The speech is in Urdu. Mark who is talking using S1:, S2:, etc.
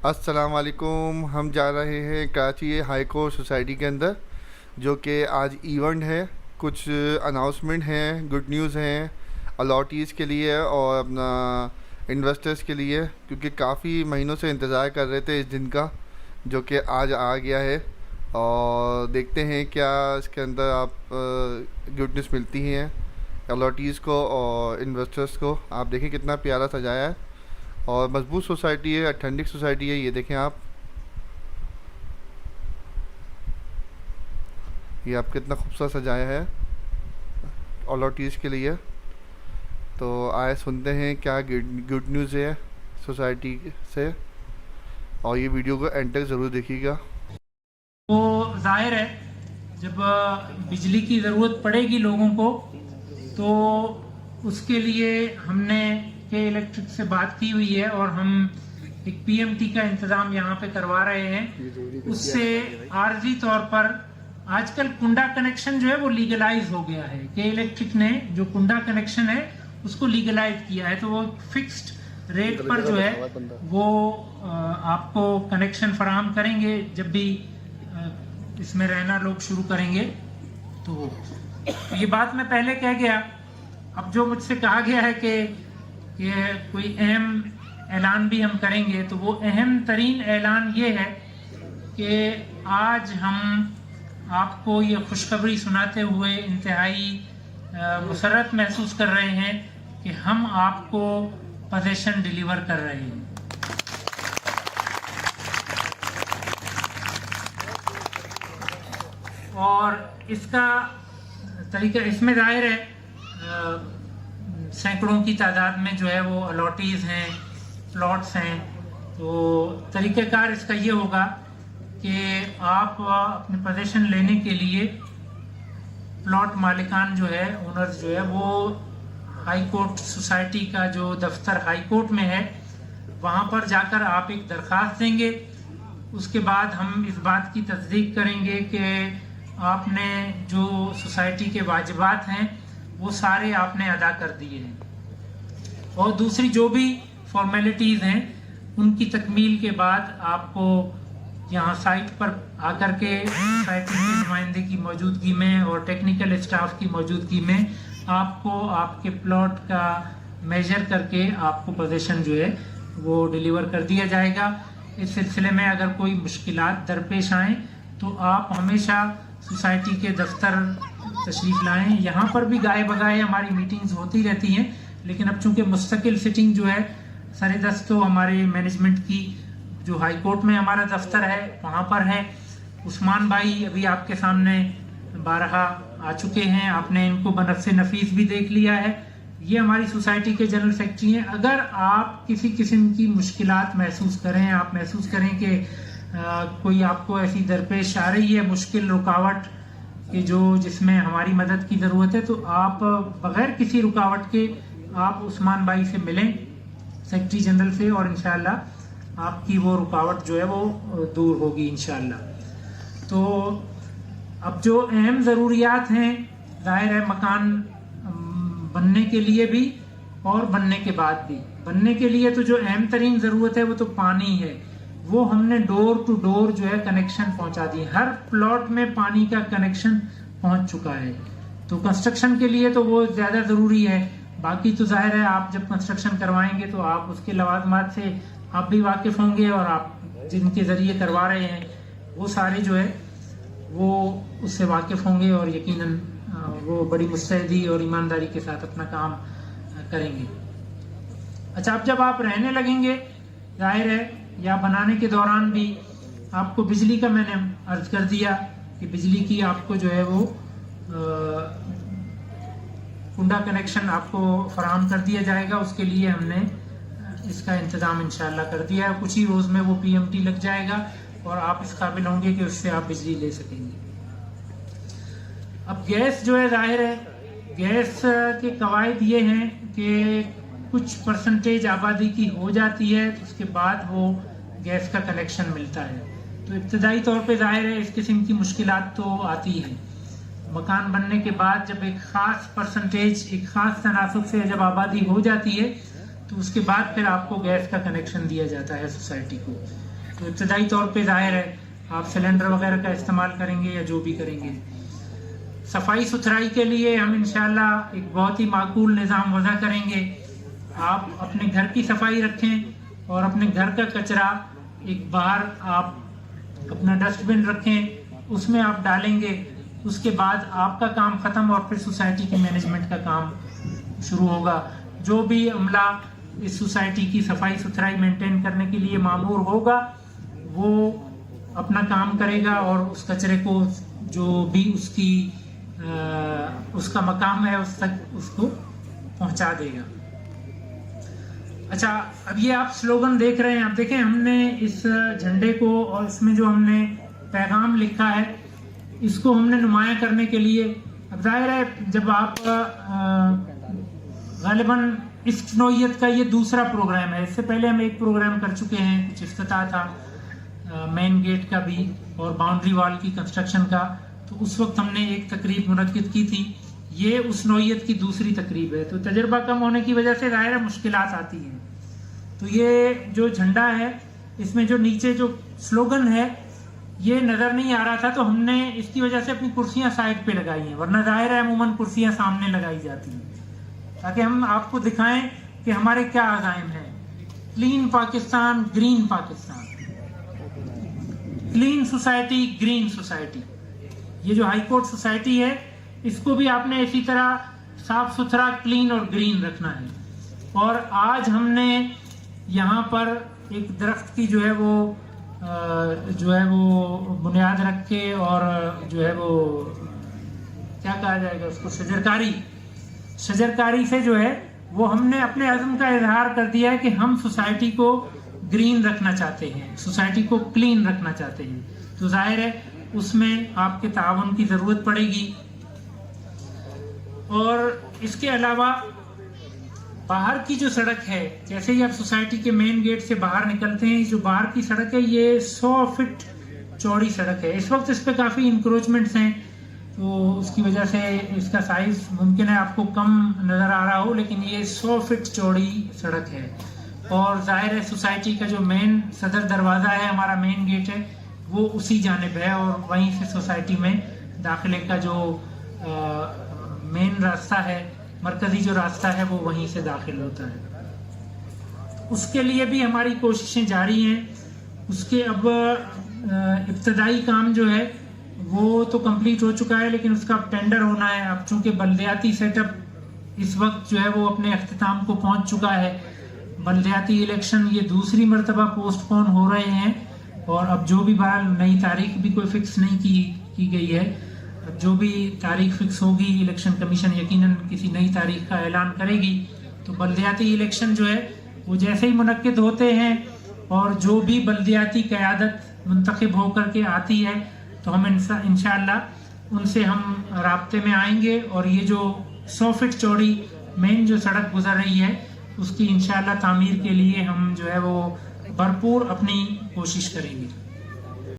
S1: السلام علیکم. ہم جا رہے ہیں کراچی ہائی کورٹ سوسائٹی کے اندر، جو کہ آج ایونٹ ہے. کچھ اناؤنسمنٹ ہیں، گڈ نیوز ہیں الاٹیز کے لیے اور اپنا انویسٹرز کے لیے، کیونکہ کافی مہینوں سے انتظار کر رہے تھے اس دن کا، جو کہ آج آ گیا ہے. اور دیکھتے ہیں کیا اس کے اندر آپ گڈ نیوز ملتی ہیں الاٹیز کو اور انویسٹرز کو. آپ دیکھیں کتنا پیارا سجایا ہے اور مضبوط سوسائٹی ہے، اتھینٹک سوسائٹی ہے. یہ دیکھیں آپ، یہ آپ کتنا خوبصورت سجایا ہے الاٹیز کے لیے. تو آئے سنتے ہیں کیا گڈ نیوز ہے سوسائٹی سے، اور یہ ویڈیو کو اینڈ تک ضرور دیکھیے گا.
S2: وہ ظاہر ہے جب بجلی کی ضرورت پڑے گی لوگوں کو، تو اس کے لیے ہم نے کے الیکٹرک سے بات کی ہوئی ہے اور ہم ایک پی ایم ٹی کا انتظام یہاں پہ کروا رہے ہیں. اس سے عارضی طور پر آج کل کنڈا کنیکشن جو ہے وہ لیگلائز ہو گیا ہے. کہ الیکٹرک نے جو کنڈا کنیکشن ہے اس کو لیگلائز کیا ہے، تو وہ فکسڈ ریٹ پر جو ہے وہ آپ کو کنیکشن فراہم کریں گے جب بھی اس میں رہنا لوگ شروع کریں گے. تو یہ بات میں پہلے کہہ گیا. اب جو مجھ سے کہا گیا ہے کہ یہ کوئی اہم اعلان بھی ہم کریں گے، تو وہ اہم ترین اعلان یہ ہے کہ آج ہم آپ کو یہ خوشخبری سناتے ہوئے انتہائی مسرت محسوس کر رہے ہیں کہ ہم آپ کو پوزیشن ڈیلیور کر رہے ہیں. اور اس کا طریقہ اس میں ظاہر ہے سینکڑوں کی تعداد میں جو ہے وہ الاٹیز ہیں، پلاٹس ہیں. تو طریقہ کار اس کا یہ ہوگا کہ آپ اپنے پوزیشن لینے کے لیے پلاٹ مالکان جو ہے، اونرز جو ہے، وہ ہائی کورٹ سوسائٹی کا جو دفتر ہائی کورٹ میں ہے وہاں پر جا کر آپ ایک درخواست دیں گے. اس کے بعد ہم اس بات کی تصدیق کریں گے کہ آپ نے جو سوسائٹی کے واجبات ہیں وہ سارے آپ نے ادا کر دیے ہیں، اور دوسری جو بھی فارمیلٹیز ہیں ان کی تکمیل کے بعد آپ کو یہاں سائٹ پر آ کر کے سوسائٹی کے نمائندے کی موجودگی میں اور ٹیکنیکل اسٹاف کی موجودگی میں آپ کو آپ کے پلاٹ کا میجر کر کے آپ کو پوزیشن جو ہے وہ ڈیلیور کر دیا جائے گا. اس سلسلے میں اگر کوئی مشکلات درپیش آئیں تو آپ ہمیشہ سوسائٹی کے دفتر تشریف لائیں. یہاں پر بھی گائے بگائے ہماری میٹنگز ہوتی رہتی ہیں، لیکن اب چونکہ مستقل سٹنگ جو ہے سر دست تو ہمارے مینجمنٹ کی جو ہائی کورٹ میں ہمارا دفتر ہے وہاں پر ہے. عثمان بھائی ابھی آپ کے سامنے بارہا آ چکے ہیں، آپ نے ان کو بنفس نفیس بھی دیکھ لیا ہے. یہ ہماری سوسائٹی کے جنرل سیکرٹری ہیں. اگر آپ کسی قسم کی مشکلات محسوس کریں، آپ محسوس کریں کہ کوئی آپ کو ایسی درپیش آ رہی ہے مشکل، رکاوٹ کہ جس میں ہماری مدد کی ضرورت ہے، تو آپ بغیر کسی رکاوٹ کے آپ عثمان بھائی سے ملیں، سیکرٹری جنرل سے، اور انشاءاللہ آپ کی وہ رکاوٹ جو ہے وہ دور ہوگی انشاءاللہ. تو اب جو اہم ضروریات ہیں، ظاہر ہے مکان بننے کے لیے بھی اور بننے کے بعد بھی. بننے کے لیے تو جو اہم ترین ضرورت ہے وہ تو پانی ہے. وہ ہم نے ڈور ٹو ڈور جو ہے کنیکشن پہنچا دی. ہر پلاٹ میں پانی کا کنیکشن پہنچ چکا ہے. تو کنسٹرکشن کے لیے تو وہ زیادہ ضروری ہے. باقی تو ظاہر ہے آپ جب کنسٹرکشن کروائیں گے تو آپ اس کے لوازمات سے آپ بھی واقف ہوں گے، اور آپ جن کے ذریعے کروا رہے ہیں وہ سارے جو ہے وہ اس سے واقف ہوں گے، اور یقیناً وہ بڑی مستعدی اور ایمانداری کے ساتھ اپنا کام کریں گے. اچھا، اب جب آپ رہنے لگیں گے، ظاہر ہے یا بنانے کے دوران بھی آپ کو بجلی کا میں نے عرض کر دیا کہ بجلی کی آپ کو جو ہے وہ کنڈا کنیکشن آپ کو فراہم کر دیا جائے گا. اس کے لیے ہم نے اس کا انتظام انشاءاللہ کر دیا ہے. کچھ ہی روز میں وہ پی ایم ٹی لگ جائے گا اور آپ اس قابل ہوں گے کہ اس سے آپ بجلی لے سکیں گے. اب گیس جو ہے، ظاہر ہے گیس کے قواعد یہ ہیں کہ کچھ پرسنٹیج آبادی کی ہو جاتی ہے، اس کے بعد وہ گیس کا کنیکشن ملتا ہے. تو ابتدائی طور پہ ظاہر ہے اس قسم کی مشکلات تو آتی ہیں. مکان بننے کے بعد جب ایک خاص پرسنٹیج، ایک خاص تناسب سے جب آبادی ہو جاتی ہے تو اس کے بعد پھر آپ کو گیس کا کنیکشن دیا جاتا ہے سوسائٹی کو. تو ابتدائی طور پہ ظاہر ہے آپ سلنڈر وغیرہ کا استعمال کریں گے یا جو بھی کریں گے. صفائی ستھرائی کے لیے ہم انشاءاللہ ایک بہت ہی معقول نظام وضع کریں گے. آپ اپنے گھر کی صفائی رکھیں اور اپنے گھر کا کچرا ایک باہر آپ اپنا ڈسٹ بن رکھیں, اس میں آپ ڈالیں گے. اس کے بعد آپ کا کام ختم اور پھر سوسائٹی کے مینجمنٹ کا کام شروع ہوگا. جو بھی عملہ اس سوسائٹی کی صفائی ستھرائی مینٹین کرنے کے لیے مامور ہوگا وہ اپنا کام کرے گا اور اس کچرے کو جو بھی اس کا مقام ہے اس تک اس کو پہنچا دے گا. اچھا, اب یہ آپ سلوگن دیکھ رہے ہیں. آپ دیکھیں ہم نے اس جھنڈے کو اور اس میں جو ہم نے پیغام لکھا ہے اس کو ہم نے نمایاں کرنے کے لیے, اب ظاہر ہے جب آپ غالباً اس نوعیت کا یہ دوسرا پروگرام ہے. اس سے پہلے ہم ایک پروگرام کر چکے ہیں, کچھ افتتاح تھا مین گیٹ کا بھی اور باؤنڈری وال کی کنسٹرکشن کا, تو اس وقت ہم نے ایک تقریب منعقد کی تھی. یہ اس نوعیت کی دوسری تقریب ہے, تو تجربہ کم ہونے کی وجہ سے ظاہر مشکلات آتی ہیں. تو یہ جو جھنڈا ہے اس میں جو نیچے جو سلوگن ہے یہ نظر نہیں آ رہا تھا, تو ہم نے اس کی وجہ سے اپنی کرسیاں سائڈ پہ لگائی ہیں, ورنہ ظاہر ہے عموماً کرسیاں سامنے لگائی جاتی ہیں تاکہ ہم آپ کو دکھائیں کہ ہمارے کیا عزائم ہیں. Clean Pakistan, green Pakistan, clean society, green society. یہ جو ہائی کورٹ سوسائٹی ہے اس کو بھی آپ نے اسی طرح صاف ستھرا, کلین اور گرین رکھنا ہے. اور آج ہم نے یہاں پر ایک درخت کی جو ہے وہ بنیاد رکھ کے اور جو ہے وہ کیا کہا جائے گا اس کو, شجرکاری سے جو ہے وہ ہم نے اپنے عزم کا اظہار کر دیا ہے کہ ہم سوسائٹی کو گرین رکھنا چاہتے ہیں, سوسائٹی کو کلین رکھنا چاہتے ہیں. تو ظاہر ہے اس میں آپ کے تعاون کی ضرورت پڑے گی. اور اس کے علاوہ باہر کی جو سڑک ہے, جیسے ہی آپ سوسائٹی کے مین گیٹ سے باہر نکلتے ہیں, جو باہر کی سڑک ہے یہ 100 فٹ چوڑی سڑک ہے. اس وقت اس پہ کافی انکروچمنٹس ہیں تو اس کی وجہ سے اس کا سائز ممکن ہے آپ کو کم نظر آ رہا ہو, لیکن یہ 100 فٹ چوڑی سڑک ہے. اور ظاہر ہے سوسائٹی کا جو مین صدر دروازہ ہے, ہمارا مین گیٹ ہے, وہ اسی جانب ہے اور وہیں سے سوسائٹی میں داخلے کا جو مین راستہ ہے, مرکزی جو راستہ ہے وہ وہیں سے داخل ہوتا ہے. اس کے لیے بھی ہماری کوششیں جاری ہیں. اس کے اب ابتدائی کام جو ہے وہ تو کمپلیٹ ہو چکا ہے, لیکن اس کا ٹینڈر ہونا ہے. اب چونکہ بلدیاتی سیٹ اپ اس وقت جو ہے وہ اپنے اختتام کو پہنچ چکا ہے. بلدیاتی الیکشن یہ دوسری مرتبہ پوسٹ پون ہو رہے ہیں اور اب جو بھی بہرحال نئی تاریخ بھی کوئی فکس نہیں کی گئی ہے. اب جو بھی تاریخ فکس ہوگی الیکشن کمیشن یقیناً کسی نئی تاریخ کا اعلان کرے گی. تو بلدیاتی الیکشن جو ہے وہ جیسے ہی منعقد ہوتے ہیں اور جو بھی بلدیاتی قیادت منتخب ہو کر کے آتی ہے تو ہم انشاءاللہ ان سے ہم رابطے میں آئیں گے اور یہ جو 100 فٹ چوڑی مین جو سڑک گزر رہی ہے اس کی انشاءاللہ تعمیر کے لیے ہم جو ہے وہ بھرپور اپنی کوشش کریں گے.